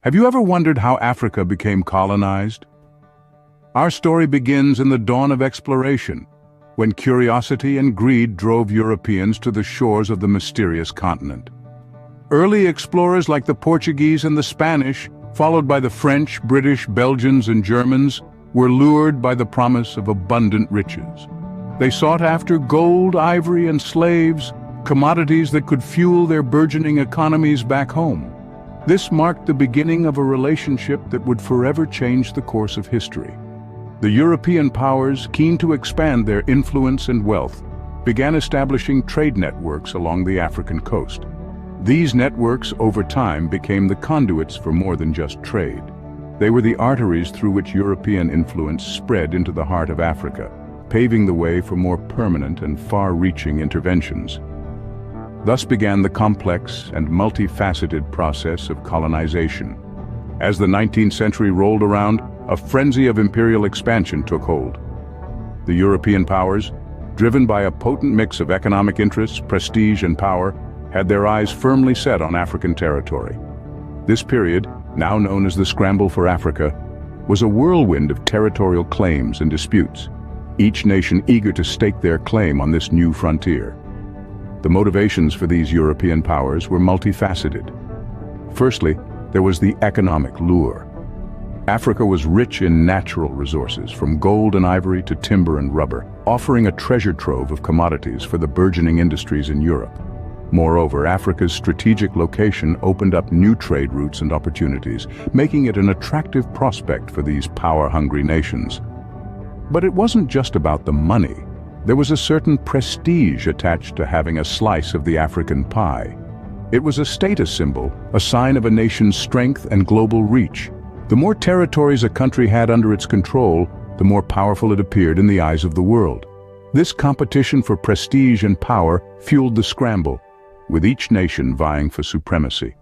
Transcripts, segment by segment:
Have you ever wondered how Africa became colonized? Our story begins in the dawn of exploration, when curiosity and greed drove Europeans to the shores of the mysterious continent. Early explorers like the Portuguese and the Spanish, followed by the French, British, Belgians, and Germans, were lured by the promise of abundant riches. They sought after gold, ivory, and slaves, commodities that could fuel their burgeoning economies back home. This marked the beginning of a relationship that would forever change the course of history. The European powers, keen to expand their influence and wealth, began establishing trade networks along the African coast. These networks, over time, became the conduits for more than just trade. They were the arteries through which European influence spread into the heart of Africa, paving the way for more permanent and far-reaching interventions. Thus began the complex and multifaceted process of colonization. As the 19th century rolled around, a frenzy of imperial expansion took hold. The European powers, driven by a potent mix of economic interests, prestige, and power, had their eyes firmly set on African territory. This period, now known as the Scramble for Africa, was a whirlwind of territorial claims and disputes, each nation eager to stake their claim on this new frontier. The motivations for these European powers were multifaceted. Firstly, there was the economic lure. Africa was rich in natural resources, from gold and ivory to timber and rubber, offering a treasure trove of commodities for the burgeoning industries in Europe. Moreover, Africa's strategic location opened up new trade routes and opportunities, making it an attractive prospect for these power-hungry nations. But it wasn't just about the money. There was a certain prestige attached to having a slice of the African pie. It was a status symbol, a sign of a nation's strength and global reach. The more territories a country had under its control, the more powerful it appeared in the eyes of the world. This competition for prestige and power fueled the scramble, with each nation vying for supremacy.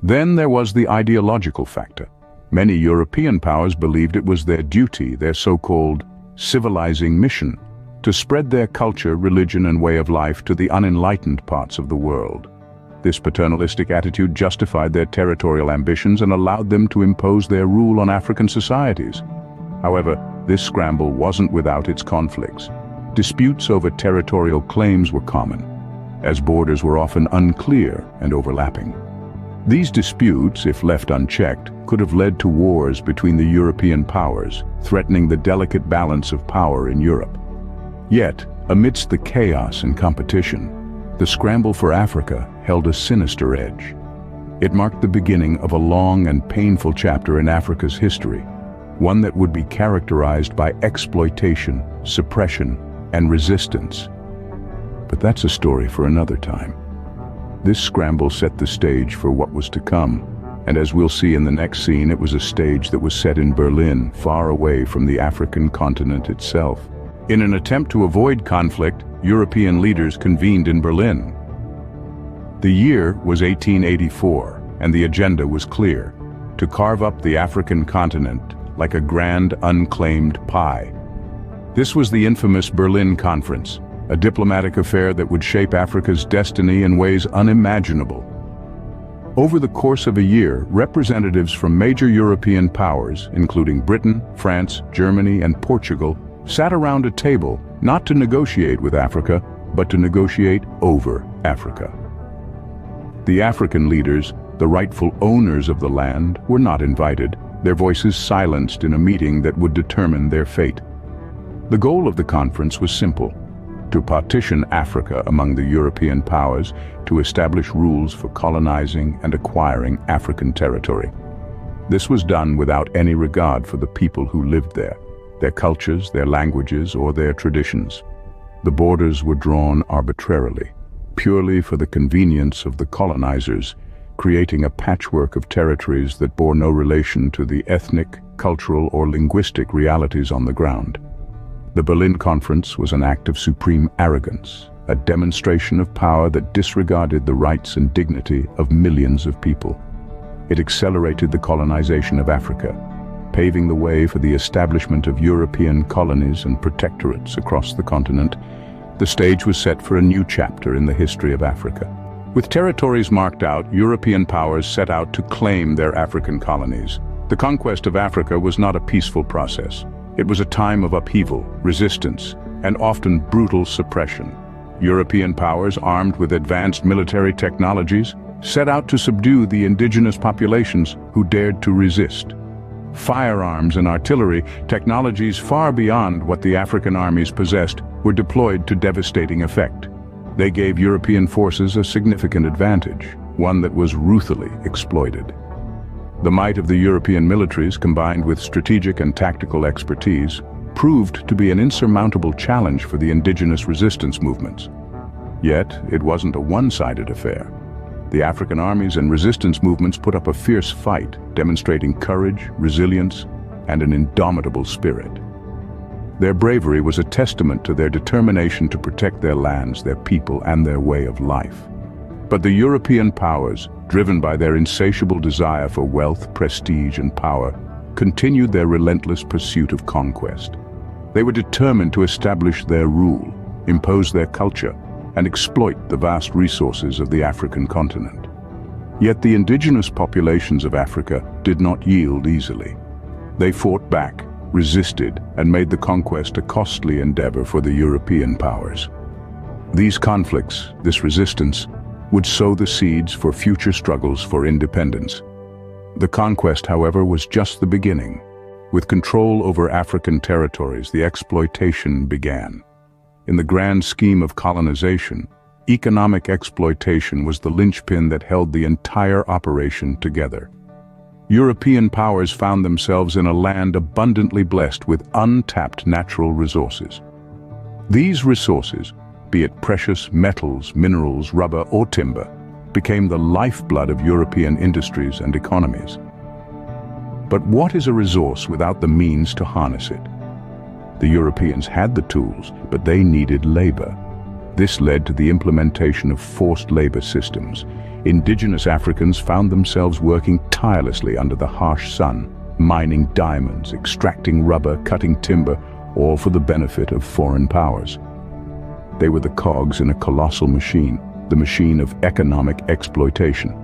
Then there was the ideological factor. Many European powers believed it was their duty, their so-called civilizing mission, to spread their culture, religion, and way of life to the unenlightened parts of the world. This paternalistic attitude justified their territorial ambitions and allowed them to impose their rule on African societies. However, this scramble wasn't without its conflicts. Disputes over territorial claims were common, as borders were often unclear and overlapping. These disputes, if left unchecked, could have led to wars between the European powers, threatening the delicate balance of power in Europe. Yet, amidst the chaos and competition, the Scramble for Africa held a sinister edge. It marked the beginning of a long and painful chapter in Africa's history, one that would be characterized by exploitation, suppression, and resistance. But that's a story for another time. This scramble set the stage for what was to come, and as we'll see in the next scene, it was a stage that was set in Berlin, far away from the African continent itself. In an attempt to avoid conflict, European leaders convened in Berlin. The year was 1884, and the agenda was clear: to carve up the African continent like a grand unclaimed pie. This was the infamous Berlin Conference, a diplomatic affair that would shape Africa's destiny in ways unimaginable. Over the course of a year, representatives from major European powers, including Britain, France, Germany, and Portugal, sat around a table not to negotiate with Africa, but to negotiate over Africa. The African leaders, the rightful owners of the land, were not invited, their voices silenced in a meeting that would determine their fate. The goal of the conference was simple: to partition Africa among the European powers, to establish rules for colonizing and acquiring African territory. This was done without any regard for the people who lived there, their cultures, their languages, or their traditions. The borders were drawn arbitrarily, purely for the convenience of the colonizers, creating a patchwork of territories that bore no relation to the ethnic, cultural, or linguistic realities on the ground. The Berlin Conference was an act of supreme arrogance, a demonstration of power that disregarded the rights and dignity of millions of people. It accelerated the colonization of Africa, paving the way for the establishment of European colonies and protectorates across the continent. The stage was set for a new chapter in the history of Africa, With territories marked out, European powers set out to claim their African colonies. The conquest of Africa was not a peaceful process. It was a time of upheaval, resistance, and often brutal suppression. European powers, armed with advanced military technologies, set out to subdue the indigenous populations who dared to resist. Firearms and artillery, technologies far beyond what the African armies possessed, were deployed to devastating effect. They gave European forces a significant advantage, one that was ruthlessly exploited. The might of the European militaries, combined with strategic and tactical expertise, proved to be an insurmountable challenge for the indigenous resistance movements. Yet, it wasn't a one-sided affair. The African armies and resistance movements put up a fierce fight, demonstrating courage, resilience, and an indomitable spirit. Their bravery was a testament to their determination to protect their lands, their people, and their way of life. But the European powers, driven by their insatiable desire for wealth, prestige, and power, continued their relentless pursuit of conquest. They were determined to establish their rule, impose their culture, and exploit the vast resources of the African continent. Yet the indigenous populations of Africa did not yield easily. They fought back, resisted, and made the conquest a costly endeavor for the European powers. These conflicts, this resistance, would sow the seeds for future struggles for independence. The conquest, however, was just the beginning. With control over African territories, the exploitation began. In the grand scheme of colonization, economic exploitation was the linchpin that held the entire operation together. European powers found themselves in a land abundantly blessed with untapped natural resources. These resources, be it precious metals, minerals, rubber, or timber, became the lifeblood of European industries and economies. But what is a resource without the means to harness it? The Europeans had the tools, but they needed labor. This led to the implementation of forced labor systems. Indigenous Africans found themselves working tirelessly under the harsh sun, mining diamonds, extracting rubber, cutting timber, all for the benefit of foreign powers. They were the cogs in a colossal machine, the machine of economic exploitation.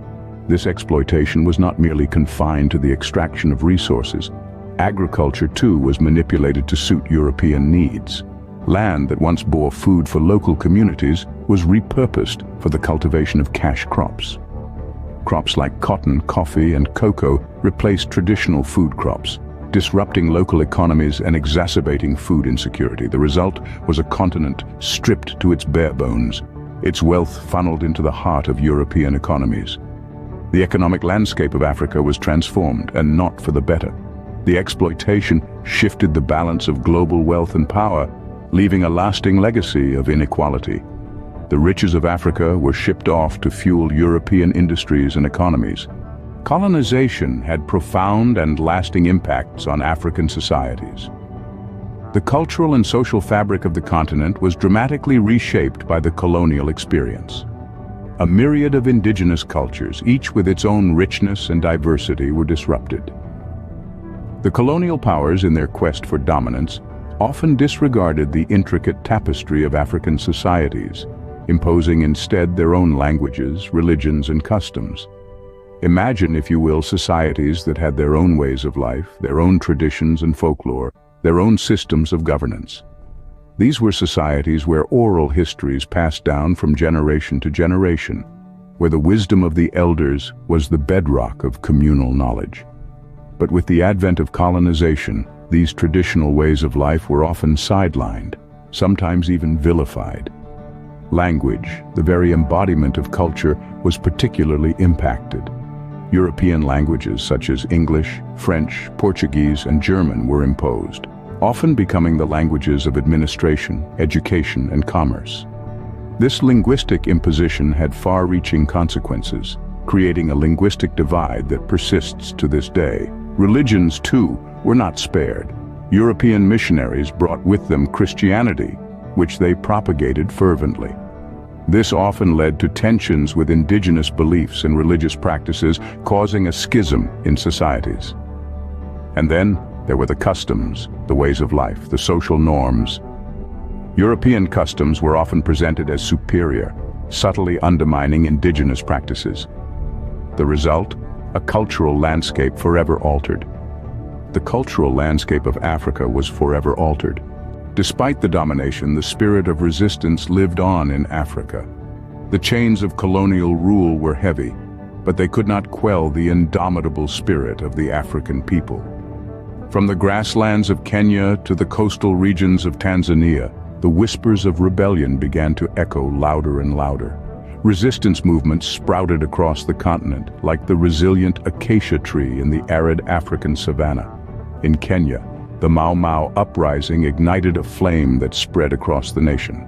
This exploitation was not merely confined to the extraction of resources. Agriculture, too, was manipulated to suit European needs. Land that once bore food for local communities was repurposed for the cultivation of cash crops. Crops like cotton, coffee, and cocoa replaced traditional food crops, disrupting local economies and exacerbating food insecurity. The result was a continent stripped to its bare bones, its wealth funneled into the heart of European economies. The economic landscape of Africa was transformed, and not for the better. The exploitation shifted the balance of global wealth and power, leaving a lasting legacy of inequality. The riches of Africa were shipped off to fuel European industries and economies. Colonization had profound and lasting impacts on African societies. The cultural and social fabric of the continent was dramatically reshaped by the colonial experience. A myriad of indigenous cultures, each with its own richness and diversity, were disrupted. The colonial powers, in their quest for dominance, often disregarded the intricate tapestry of African societies, imposing instead their own languages, religions, and customs. Imagine, if you will, societies that had their own ways of life, their own traditions and folklore, their own systems of governance. These were societies where oral histories passed down from generation to generation, where the wisdom of the elders was the bedrock of communal knowledge. But with the advent of colonization, these traditional ways of life were often sidelined, sometimes even vilified. Language, the very embodiment of culture, was particularly impacted. European languages such as English, French, Portuguese, and German were imposed, often becoming the languages of administration, education, and commerce. This linguistic imposition had far-reaching consequences, creating a linguistic divide that persists to this day. Religions, too, were not spared. European missionaries brought with them Christianity, which they propagated fervently. This often led to tensions with indigenous beliefs and religious practices, causing a schism in societies. And then there were the customs, the ways of life, the social norms. European customs were often presented as superior, subtly undermining indigenous practices. The result? A cultural landscape forever altered. The cultural landscape of Africa was forever altered. Despite the domination, the spirit of resistance lived on in Africa. The chains of colonial rule were heavy, but they could not quell the indomitable spirit of the African people. From the grasslands of Kenya to the coastal regions of Tanzania, the whispers of rebellion began to echo louder and louder. Resistance movements sprouted across the continent, like the resilient acacia tree in the arid African savanna. In Kenya, the Mau Mau uprising ignited a flame that spread across the nation.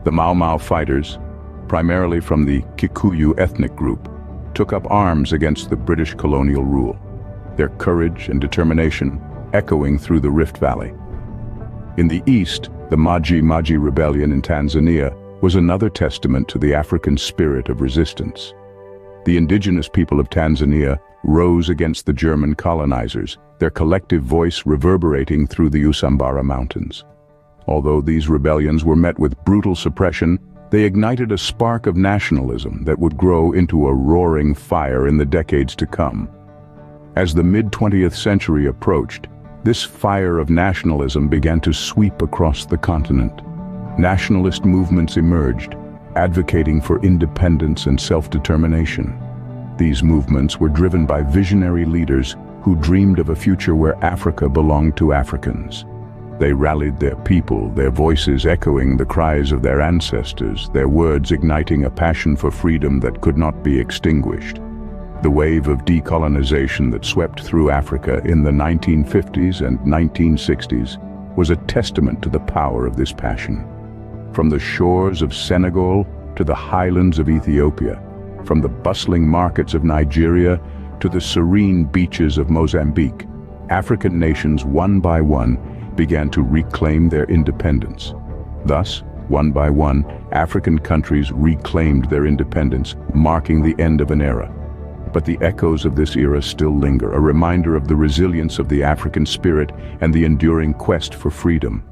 The Mau Mau fighters, primarily from the Kikuyu ethnic group, took up arms against the British colonial rule, their courage and determination echoing through the Rift Valley. In the east, the Maji Maji rebellion in Tanzania was another testament to the African spirit of resistance. The indigenous people of Tanzania rose against the German colonizers, their collective voice reverberating through the Usambara Mountains. Although these rebellions were met with brutal suppression, they ignited a spark of nationalism that would grow into a roaring fire in the decades to come. As the mid-20th century approached, this fire of nationalism began to sweep across the continent. Nationalist movements emerged, advocating for independence and self-determination. These movements were driven by visionary leaders who dreamed of a future where Africa belonged to Africans. They rallied their people, their voices echoing the cries of their ancestors, their words igniting a passion for freedom that could not be extinguished. The wave of decolonization that swept through Africa in the 1950s and 1960s was a testament to the power of this passion. From the shores of Senegal to the highlands of Ethiopia, from the bustling markets of Nigeria to the serene beaches of Mozambique, African nations one by one began to reclaim their independence. Thus, one by one, African countries reclaimed their independence, marking the end of an era. But the echoes of this era still linger, a reminder of the resilience of the African spirit and the enduring quest for freedom.